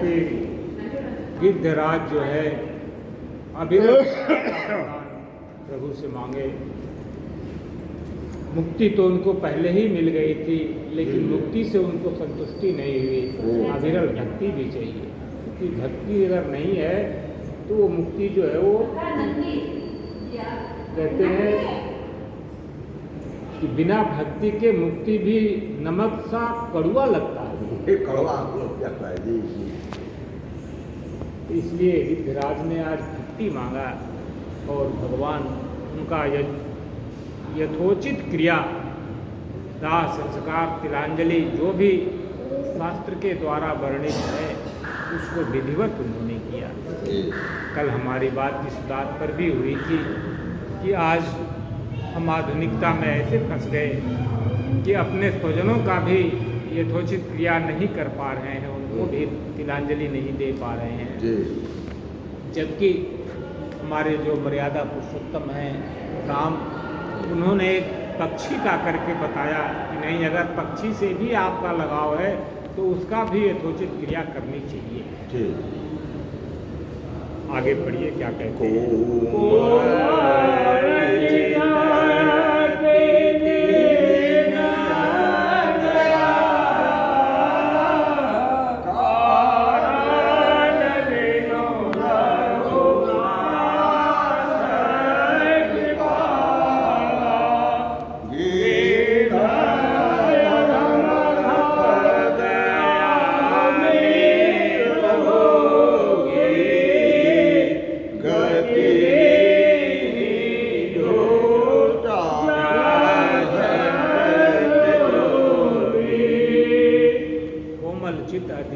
कि गिद्धराज जो है अभिरत प्रभु से मांगे। मुक्ति तो उनको पहले ही मिल गई थी, लेकिन मुक्ति से उनको संतुष्टि नहीं हुई, अविरल भक्ति भी चाहिए। क्योंकि भक्ति अगर नहीं है तो वो मुक्ति जो है वो कहते हैं कि बिना भक्ति के मुक्ति भी नमक सा कड़वा लगता है। कड़वा लगता है जी। इसलिए गिद्धराज ने आज भक्ति मांगा और भगवान उनका यथोचित क्रिया, दाह, संस्कार, तिलांजलि जो भी शास्त्र के द्वारा वर्णित है उसको विधिवत उन्होंने किया। कल हमारी बात इस बात पर भी हुई थी कि आज हम आधुनिकता में ऐसे फंस गए कि अपने स्वजनों का भी यथोचित क्रिया नहीं कर पा रहे हैं, उनको भी तिलांजलि नहीं दे पा रहे हैं। जबकि हमारे जो मर्यादा पुरुषोत्तम हैं राम, उन्होंने एक पक्षी का करके बताया कि नहीं, अगर पक्षी से भी आपका लगाव है तो उसका भी यथोचित क्रिया करनी चाहिए। आगे पढ़िए क्या कहते हैं।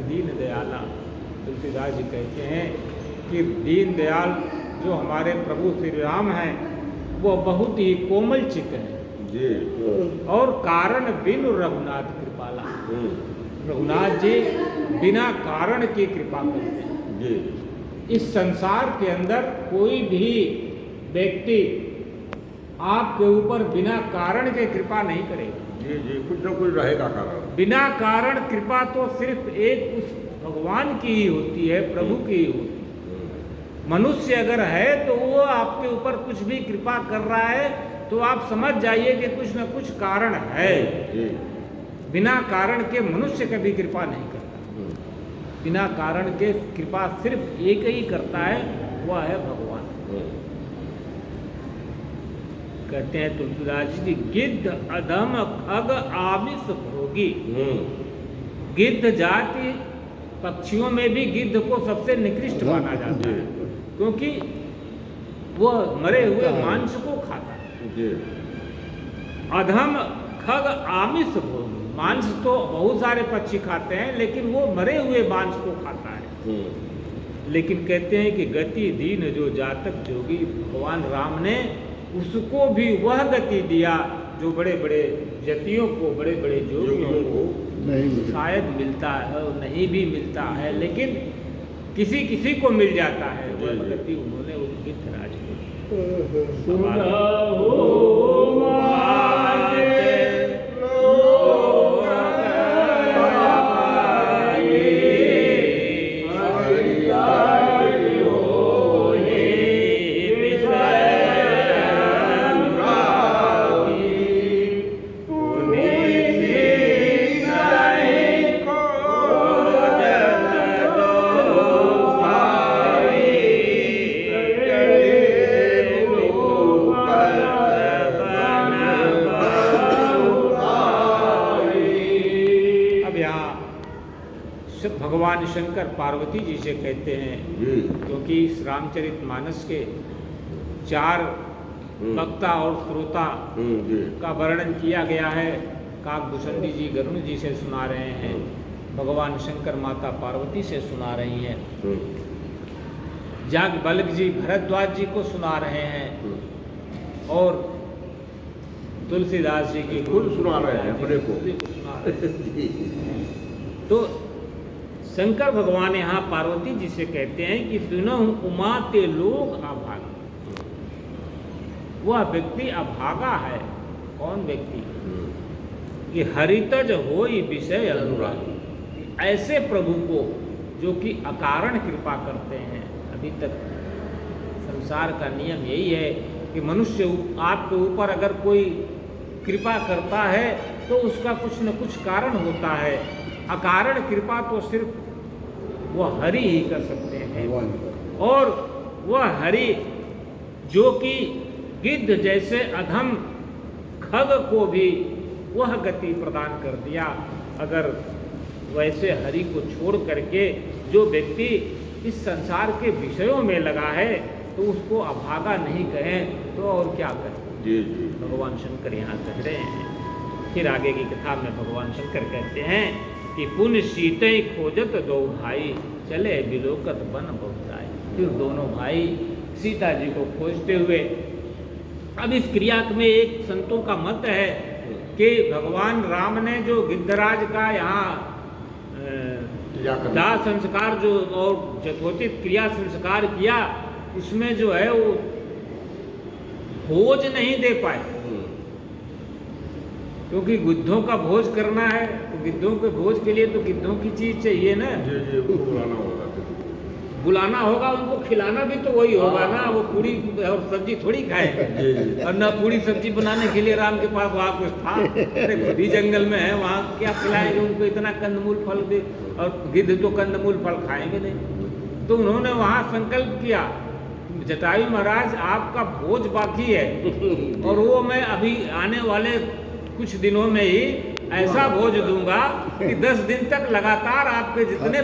दीन दयाला, तुलसीदास जी कहते हैं कि दीन दयाल जो हमारे प्रभु श्री राम हैं वो बहुत ही कोमल चित्त है जी। और कारण बिनु रघुनाथ कृपाला, रघुनाथ जी बिना कारण की कृपा करते हैं जी। इस संसार के अंदर कोई भी व्यक्ति आपके ऊपर बिना कारण के कृपा नहीं करेगा जी जी, कुछ न कुछ रहेगा कारण। बिना कारण कृपा तो सिर्फ एक उस भगवान की ही होती है, प्रभु की ही होती है। मनुष्य अगर है तो वो आपके ऊपर कुछ भी कृपा कर रहा है तो आप समझ जाइए कि कुछ न कुछ कारण है। बिना कारण के मनुष्य कभी कृपा नहीं करता। बिना कारण के कृपा सिर्फ एक ही करता है, वह है भगवान। कहते हैं तुलसीदास जी, गिद्ध अधम खग आमिष भोगी। गिद्ध जाति पक्षियों में भी गिद्ध को सबसे निकृष्ट माना जाता है, क्योंकि वह मरे हुए मांस को खाता है। अधम खग आमिष भोगी, मांस तो बहुत सारे पक्षी खाते हैं लेकिन वो मरे हुए मांस को खाता है। लेकिन कहते हैं कि गति दीन जो जातक जोगी, भगवान राम ने उसको भी वह गति दिया जो बड़े बड़े जतियों को, बड़े बड़े जोगियों को शायद मिलता है और नहीं भी मिलता है, लेकिन किसी किसी को मिल जाता है। वह गति उन्होंने उस गिद्धराज को भगवान शंकर पार्वती जी से कहते हैं, क्योंकि इस रामचरितमानस के 4 वक्ता और श्रोता का वर्णन किया गया है। काकभूषणी जी गरुण जी से सुना रहे हैं, भगवान शंकर माता पार्वती से सुना रही हैं। याज्ञवल्क्य जी भरद्वाज जी को सुना रहे हैं और तुलसीदास जी की खुद सुना रहे हैं अपने को। सुना रहे हैं। तो शंकर भगवान यहाँ पार्वती जी से कहते हैं कि सुनहु उमा ते लोग अभागा। वह व्यक्ति अभागा है। कौन व्यक्ति? कि हरितज होई विषय अनुरागी। ऐसे प्रभु को जो कि अकारण कृपा करते हैं। अभी तक संसार का नियम यही है कि मनुष्य आपके ऊपर अगर कोई कृपा करता है तो उसका कुछ न कुछ कारण होता है। अकारण कृपा तो सिर्फ वह हरि ही कर सकते हैं। और वह हरि जो कि गिद्ध जैसे अधम खग को भी वह गति प्रदान कर दिया। अगर वैसे हरि को छोड़ करके जो व्यक्ति इस संसार के विषयों में लगा है तो उसको अभागा नहीं कहें तो और क्या कहें। जी जी। भगवान शंकर यहाँ कह रहे हैं। फिर आगे की कथा में भगवान शंकर कहते हैं कि पुण्य सीते खोजत दो भाई चले बिलोकत बन बहुताई। फिर दोनों भाई सीता जी को खोजते हुए, अब इस क्रिया में एक संतों का मत है कि भगवान राम ने जो गिद्धराज का यहाँ दाह संस्कार जो और यथोचित क्रिया संस्कार किया उसमें जो है वो भोज नहीं दे पाए, क्योंकि गिद्धों का भोज करना है तो गिद्धों के भोज के लिए तो गिद्धों की चीज चाहिए ना। बुलाना होगा उनको, खिलाना भी तो वही होगा ना। वो पूरी और सब्जी थोड़ी खाएंगे और ना पूरी सब्जी बनाने के लिए राम के पास वहाँ कुछ था। अरे खुद ही जंगल में है, वहाँ क्या खिलाएंगे उनको इतना कंदमूल फल भी, और गिद्ध तो कंदमूल फल खाएंगे नहीं। तो उन्होंने वहाँ संकल्प किया, जटायु महाराज आपका भोज बाकी है और वो मैं अभी आने वाले कुछ दिनों में ही ऐसा भोज दूंगा कि 10 दिन तक लगातार आपके जितने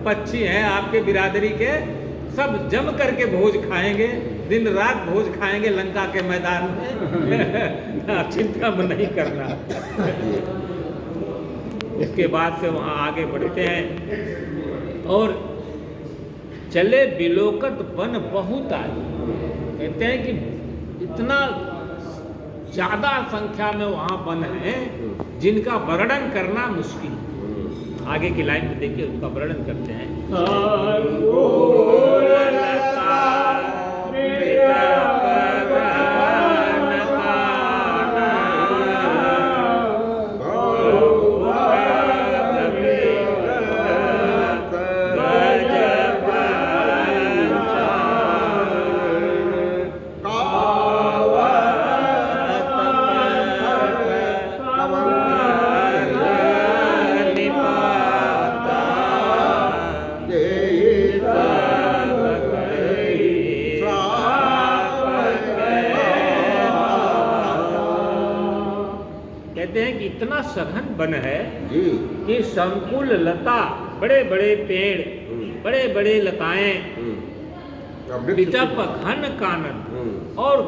पक्षी हैं आपके बिरादरी के सब जम करके भोज खाएंगे, दिन रात भोज खाएंगे लंका के मैदान में। आप चिंता नहीं करना। इसके बाद से वहाँ आगे बढ़ते हैं और चले बिलोकत बन बहुत आई। कहते हैं कि इतना ज्यादा संख्या में वहाँ वन है जिनका वर्णन करना मुश्किल है। आगे की लाइन में देखिए उसका वर्णन करते हैं। इतना सघन वन है कि संकुल लता, बड़े बड़े पेड़, बड़े बड़े लताएं, विटप घन कानन और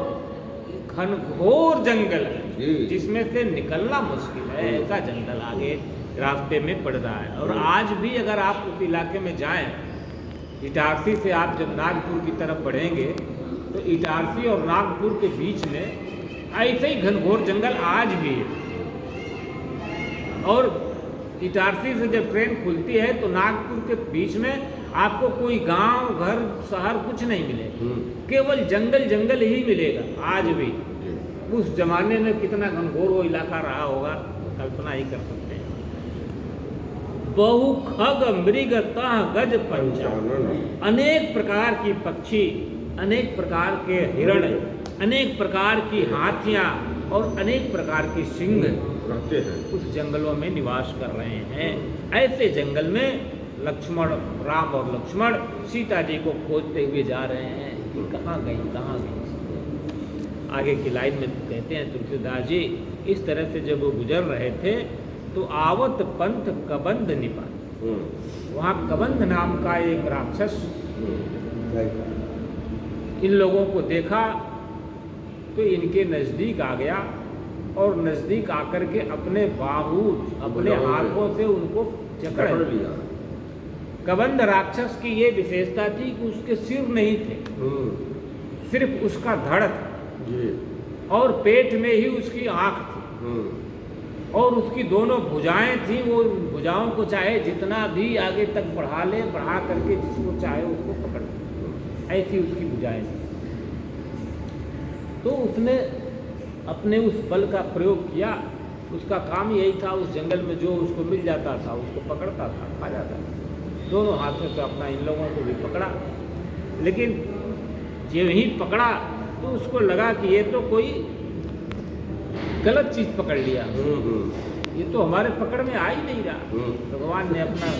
घनघोर जंगल है जिसमें से निकलना मुश्किल है। ऐसा जंगल आगे रास्ते में पड़ रहा है। और आज भी अगर आप उस इलाके में जाएं, इटारसी से आप जब नागपुर की तरफ बढ़ेंगे तो इटारसी और नागपुर के बीच में ऐसे ही घनघोर जंगल आज भी है। और इटारसी से जब ट्रेन खुलती है तो नागपुर के बीच में आपको कोई गांव, घर, शहर कुछ नहीं मिलेगा, केवल जंगल जंगल ही मिलेगा आज भी। उस जमाने में कितना घनघोर वो इलाका रहा होगा, कल्पना ही कर सकते हैं। बहु खग मृग तह गज पंचा, अनेक प्रकार की पक्षी, अनेक प्रकार के हिरण, अनेक प्रकार की हाथियां और अनेक प्रकार के सिंह रहते हैं, उस जंगलों में निवास कर रहे हैं। ऐसे जंगल में लक्ष्मण, राम और लक्ष्मण सीता जी को खोजते हुए जा रहे हैं कि कहाँ गई, कहाँ गई। आगे की लाइन में कहते हैं तुलसीदास जी, इस तरह से जब वो गुजर रहे थे तो आवत पंथ कबंध निपा, वहाँ कबंध नाम का एक राक्षस इन लोगों को देखा तो इनके नज़दीक आ गया और नज़दीक आकर के अपने बाहु, अपने हाथों से उनको जकड़ लिया। कबंध राक्षस की ये विशेषता थी कि उसके सिर नहीं थे, सिर्फ उसका धड़ था जी। और पेट में ही उसकी आँख थी और उसकी दोनों भुजाएं थी। वो भुजाओं को चाहे जितना भी आगे तक बढ़ा ले, बढ़ा करके जिसको चाहे उसको पकड़ ले, ऐसी उसकी भुजाएं थी। तो उसने अपने उस बल का प्रयोग किया। उसका काम यही था, उस जंगल में जो उसको मिल जाता था उसको पकड़ता था, खा जाता था। दोनों हाथों से अपना इन लोगों को भी पकड़ा, लेकिन जब ही पकड़ा तो उसको लगा कि ये तो कोई गलत चीज़ पकड़ लिया, ये तो हमारे पकड़ में आ ही नहीं रहा। भगवान ने अपना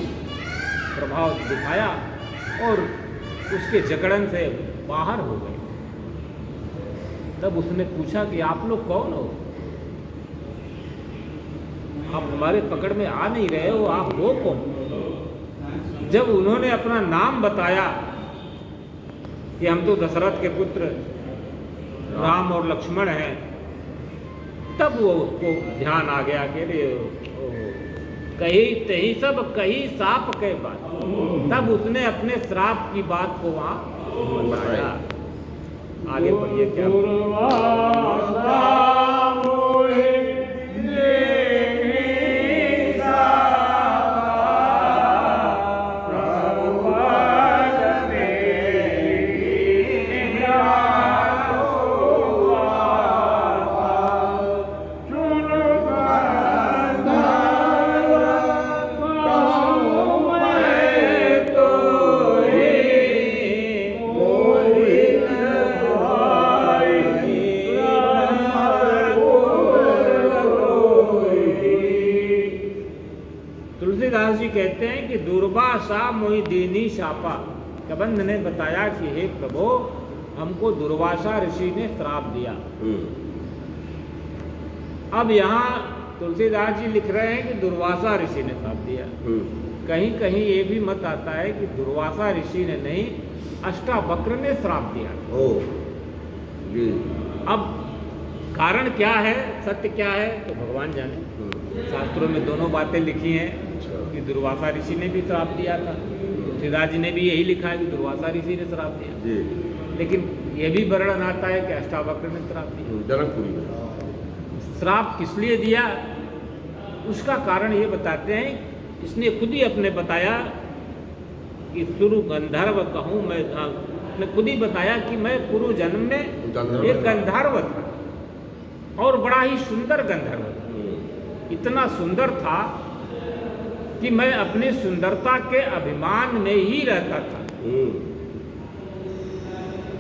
प्रभाव दिखाया और उसके जकड़न से बाहर हो गए। तब उसने पूछा कि आप लोग कौन हो? आप हमारे पकड़ में आ नहीं रहे हो, आप हो कौन? जब उन्होंने अपना नाम बताया कि हम तो दशरथ के पुत्र राम और लक्ष्मण हैं, तब वो उसको ध्यान आ गया कि अरे कही तही सब कही साप के बात। तब उसने अपने श्राप की बात को वहाँ बताया। आगे बढ़िए क्या तुलसीदास जी कहते हैं कि दुर्वासा मोहि दीनी शापा। कबंध ने बताया कि हे प्रभु, हमको दुर्वासा ऋषि ने श्राप दिया। अब यहाँ तुलसीदास जी लिख रहे हैं कि दुर्वासा ऋषि ने श्राप दिया। कहीं कहीं ये भी मत आता है कि दुर्वासा ऋषि ने नहीं, अष्टावक्र ने श्राप दिया। जी। अब कारण क्या है, सत्य क्या है, तो भगवान जाने। शास्त्रों में दोनों बातें लिखी हैं कि दुर्वासा ऋषि ने भी श्राप दिया था। तुलसीदास जी ने भी यही लिखा है कि दुर्वासा ऋषि ने श्राप दिया जी। लेकिन ये भी वर्णन आता है कि अष्टावक्र ने श्राप दिया। जनकपुरी में श्राप किस लिए दिया, उसका कारण ये बताते हैं। इसने खुद ही अपने बताया कि सुरु गंधर्व कहूँ मैं, ने खुद ही बताया कि मैं पूर्व जन्म में एक गंधर्व था और बड़ा ही सुंदर गंधर्व था। इतना सुंदर था कि मैं अपनी सुंदरता के अभिमान में ही रहता था।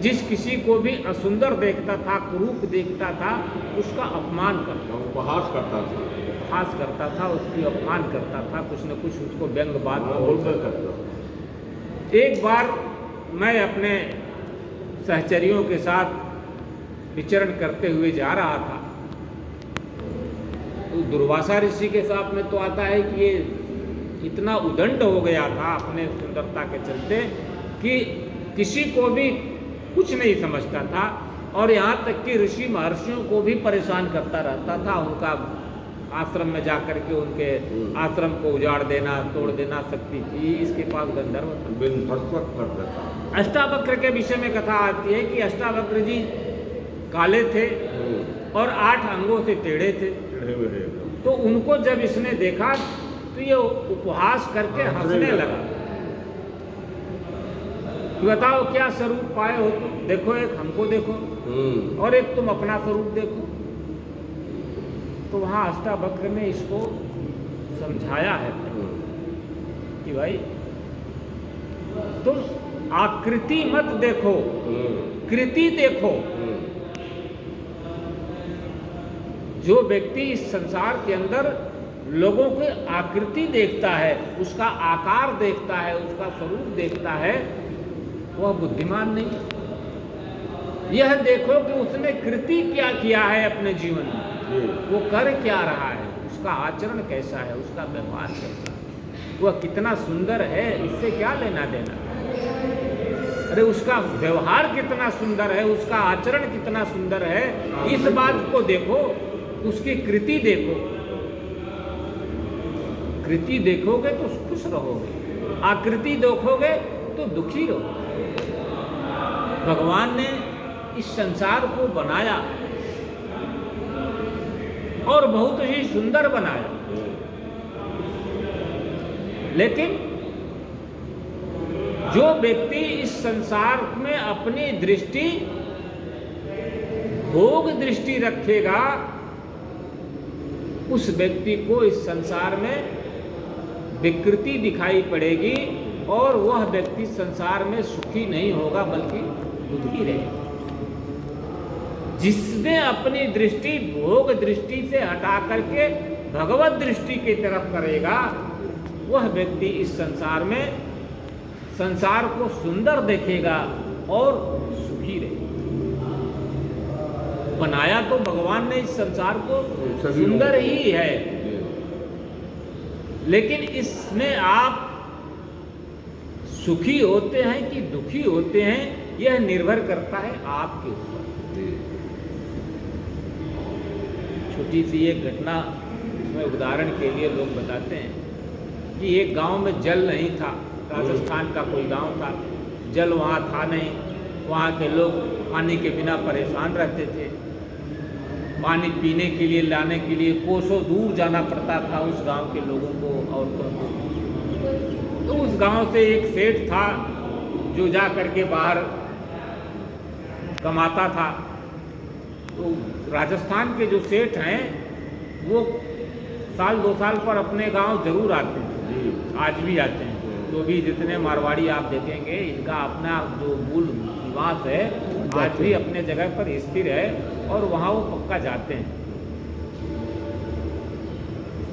जिस किसी को भी असुंदर देखता था, कुरूप देखता था, उसका अपमान करता, उपहास करता था, उपहास करता था, उसकी अपमान करता था, कुछ न कुछ उसको व्यंग बात बोलकर करता। एक बार मैं अपने सहचरियों के साथ विचरण करते हुए जा रहा था। तो दुर्वासा ऋषि के साथ में तो आता है कि ये इतना उदंड हो गया था अपने सुंदरता के चलते कि किसी को भी कुछ नहीं समझता था और यहाँ तक कि ऋषि महर्षियों को भी परेशान करता रहता था। उनका आश्रम में जाकर के उनके आश्रम को उजाड़ देना, तोड़ देना शक्ति थी इसके पास, गंधर्व था। अष्टावक्र के विषय में कथा आती है कि अष्टावक्र जी काले थे और 8 अंगों से टेढ़े थे। तो उनको जब इसने देखा तो ये उपहास करके हंसने लगा कि बताओ क्या स्वरूप पाए हो तुम, देखो एक हमको देखो और एक तुम अपना स्वरूप देखो। तो वहाँ अष्टावक्र ने इसको समझाया है कि भाई तुम आकृति मत देखो, कृति देखो। जो व्यक्ति इस संसार के अंदर लोगों की आकृति देखता है, उसका आकार देखता है, उसका स्वरूप देखता है, वह बुद्धिमान नहीं। यह देखो कि उसने कृति क्या किया है अपने जीवन में, वो कर क्या रहा है, उसका आचरण कैसा है, उसका व्यवहार कैसा है, वह कितना सुंदर है, इससे क्या लेना देना। अरे उसका व्यवहार कितना सुंदर है, उसका आचरण कितना सुंदर है, इस बात को देखो, उसकी कृति देखो। कृति देखोगे तो खुश रहोगे, आकृति देखोगे तो दुखी रहो। भगवान ने इस संसार को बनाया और बहुत ही सुंदर बनाया, लेकिन जो व्यक्ति इस संसार में अपनी दृष्टि भोग दृष्टि रखेगा, उस व्यक्ति को इस संसार में विकृति दिखाई पड़ेगी और वह व्यक्ति संसार में सुखी नहीं होगा बल्कि दुखी रहेगा। जिसने अपनी दृष्टि भोग दृष्टि से हटा करके भगवत दृष्टि की तरफ करेगा, वह व्यक्ति इस संसार में संसार को सुंदर देखेगा और सुखी रहेगा। बनाया तो भगवान ने इस संसार को सुंदर ही है, लेकिन इसमें आप सुखी होते हैं कि दुखी होते हैं, यह निर्भर करता है आपके ऊपर। छोटी सी एक घटना इसमें उदाहरण के लिए लोग बताते हैं कि एक गांव में जल नहीं था। राजस्थान का कोई गांव था, जल वहाँ था नहीं। वहाँ के लोग पानी के बिना परेशान रहते थे। पानी पीने के लिए लाने के लिए कोसों दूर जाना पड़ता था उस गांव के लोगों को, औरतों को। तो उस गांव से एक सेठ था जो जा करके बाहर कमाता था। तो राजस्थान के जो सेठ हैं वो साल 2 साल पर अपने गांव जरूर आते हैं, आज भी आते हैं। तो भी जितने मारवाड़ी आप देखेंगे, इनका अपना जो मूल निवास है आज भी अपने जगह पर स्थिर है और वहाँ वो पक्का जाते हैं।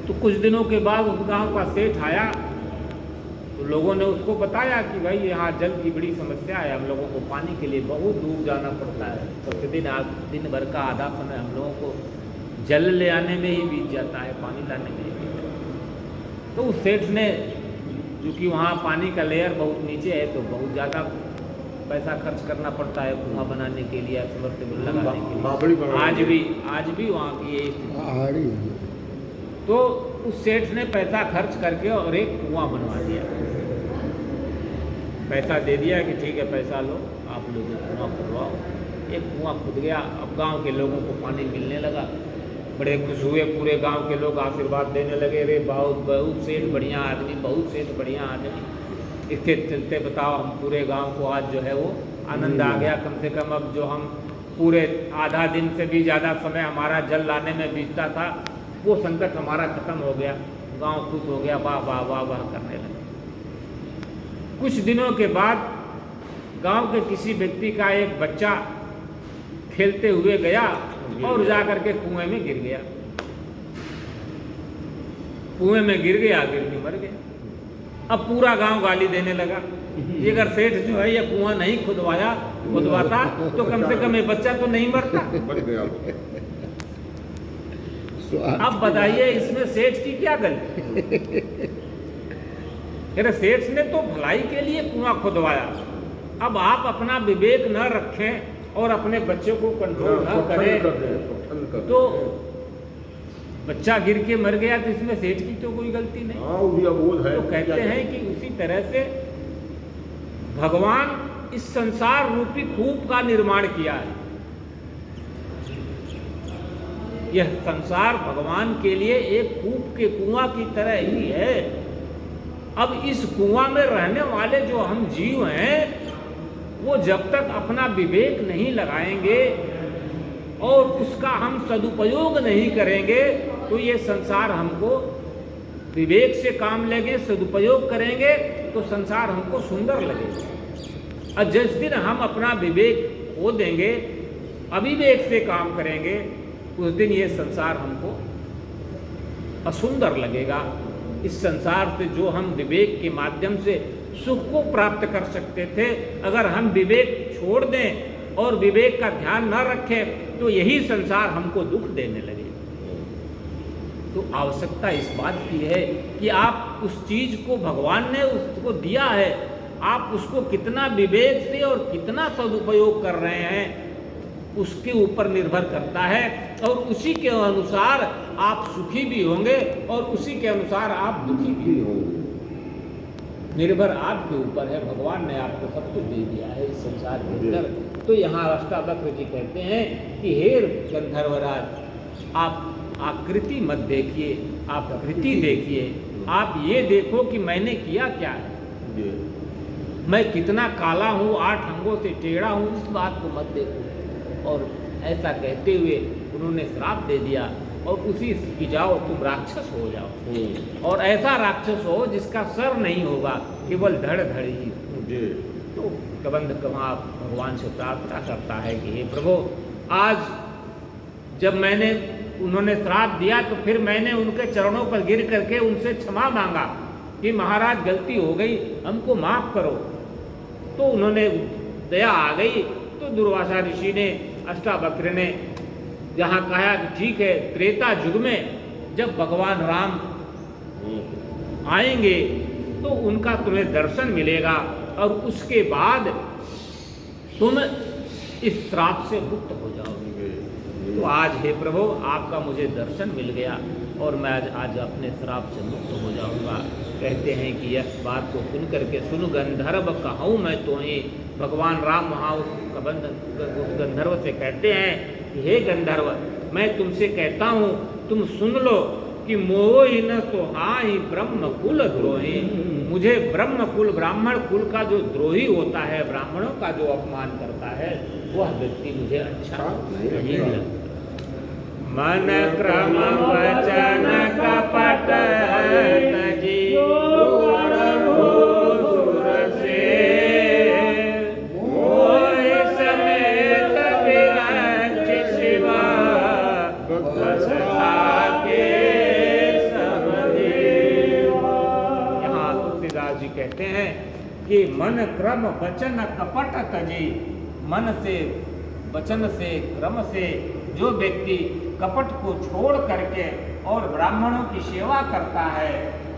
तो कुछ दिनों के बाद उस गांव का सेठ आया, तो लोगों ने उसको बताया कि भाई यहाँ जल की बड़ी समस्या है, हम लोगों को पानी के लिए बहुत दूर जाना पड़ता है। प्रतिदिन दिन भर का आधा समय हम लोगों को जल ले आने में ही बीत जाता है, पानी लाने में ही बीत जाता है। तो उस सेठ ने, क्योंकि वहाँ पानी का लेयर बहुत नीचे है, तो बहुत ज़्यादा पैसा खर्च करना पड़ता है कुआं बनाने के लिए, सबमर्सिबल लगाने के लिए। आज भी वहाँ की ये स्थिति। तो उस सेठ ने पैसा खर्च करके और एक कुआं बनवा दिया। पैसा दे दिया कि ठीक है पैसा लो, आप लोग कुआं खुदवाओ। एक कुआं खुद गया। अब गांव के लोगों को पानी मिलने लगा। बड़े खुश हुए, पूरे गांव के लोग आशीर्वाद देने लगे, अरे बहुत सेठ बढ़िया आदमी, बहुत सेठ बढ़िया आदमी। इसके चलते बताओ हम पूरे गांव को आज जो है वो आनंद आ गया। कम से कम अब जो हम पूरे आधा दिन से भी ज़्यादा समय हमारा जल लाने में बीतता था, वो संकट हमारा खत्म हो गया। गांव खुश हो गया, वाह वाह वाह वाह करने लगे। कुछ दिनों के बाद गांव के किसी व्यक्ति का एक बच्चा खेलते हुए गया और जाकर के कुएं में गिर गया। कुएं में गिर गया, गिर के मर गया। अब पूरा गांव गाली देने लगा। ये अगर सेठ जो है ये कुआं नहीं खुदवाता तो कम से कम ये बच्चा तो नहीं मरता। अब बताइए इसमें सेठ की क्या गलती? अरे सेठ ने तो भलाई के लिए कुआं खुदवाया। अब आप अपना विवेक न रखें और अपने बच्चे को कंट्रोल न करें तो बच्चा गिर के मर गया, तो इसमें सेठ की तो कोई गलती नहीं। तो कहते हैं कि उसी तरह से भगवान इस संसार रूपी कूप का निर्माण किया है। यह संसार भगवान के लिए एक कूप के कुआं की तरह ही है। अब इस कुआं में रहने वाले जो हम जीव हैं, वो जब तक अपना विवेक नहीं लगाएंगे और उसका हम सदुपयोग नहीं करेंगे, तो ये संसार हमको विवेक से काम लेंगे, सदुपयोग करेंगे तो संसार हमको सुंदर लगेगा। और जिस दिन हम अपना विवेक खो देंगे, अविवेक से काम करेंगे, उस दिन ये संसार हमको असुंदर लगेगा। इस संसार से जो हम विवेक के माध्यम से सुख को प्राप्त कर सकते थे, अगर हम विवेक छोड़ दें और विवेक का ध्यान न रखें तो यही संसार हमको दुख देने लगे। तो आवश्यकता इस बात की है कि आप उस चीज को भगवान ने उसको दिया है, आप उसको कितना विवेक से और कितना सदुपयोग कर रहे हैं, उसके ऊपर निर्भर करता है। और उसी के अनुसार आप सुखी भी होंगे और उसी के अनुसार आप दुखी भी होंगे। निर्भर आपके ऊपर है। भगवान ने आपको सब कुछ दे दिया है इस संसार के अंदर। तो यहाँ अष्टावक्र जी कहते हैं कि हे गंधर्वराज, आप आकृति मत देखिए, आप कृति देखिए। आप ये देखो कि मैंने किया क्या है, जी मैं कितना काला हूँ, 8 अंगों से टेढ़ा हूँ, इस बात को मत देखो। और ऐसा कहते हुए उन्होंने श्राप दे दिया और उसी की जाओ तुम राक्षस हो जाओ, और ऐसा राक्षस हो जिसका सर नहीं होगा, केवल धड़ धड़ ही। जी तो कबंध कमा भगवान से प्रार्थना करता है कि हे प्रभु, आज जब मैंने उन्होंने श्राप दिया तो फिर मैंने उनके चरणों पर गिर करके उनसे क्षमा मांगा कि महाराज गलती हो गई, हमको माफ करो। तो उन्होंने दया आ गई। तो दुर्वासा ऋषि ने, अष्टावक्र ने जहाँ कहा कि ठीक है, त्रेता युग में जब भगवान राम आएंगे तो उनका तुम्हें दर्शन मिलेगा और उसके बाद तुम इस श्राप से मुक्त हो जाओगे। तो आज हे प्रभु, आपका मुझे दर्शन मिल गया और मैं आज अपने श्राप से मुक्त हो जाऊंगा। कहते हैं कि इस बात को सुन करके, सुन गंधर्व कहूँ मैं तोहि, भगवान राम वहाँ उस गंधर्व से कहते हैं कि हे गंधर्व, मैं तुमसे कहता हूँ, तुम सुन लो कि मोहि न सोहाहि ब्रह्म कुल द्रोही। मुझे ब्रह्म कुल, ब्राह्मण कुल का जो द्रोही होता है, ब्राह्मणों का जो अपमान करता है, वह व्यक्ति मुझे अच्छा नहीं लगता। मन क्रम वचन कपट तजी सुर से, मोहि समेत विरंच शिवा, बस आके सब देवा। यहाँ तुलसीदास जी कहते हैं कि मन क्रम वचन कपट तजी, मन से, वचन से, क्रम से जो व्यक्ति कपट को छोड़ करके और ब्राह्मणों की सेवा करता है,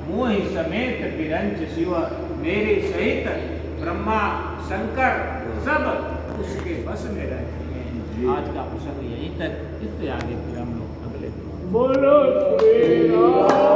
मोहि समेत विरंच शिव, मेरे सहित ब्रह्मा शंकर सब उसके बस में रहते हैं। आज का प्रसंग यहीं तक, इससे आगे फिर हम लोग अगले दिन। बोलो श्री राम।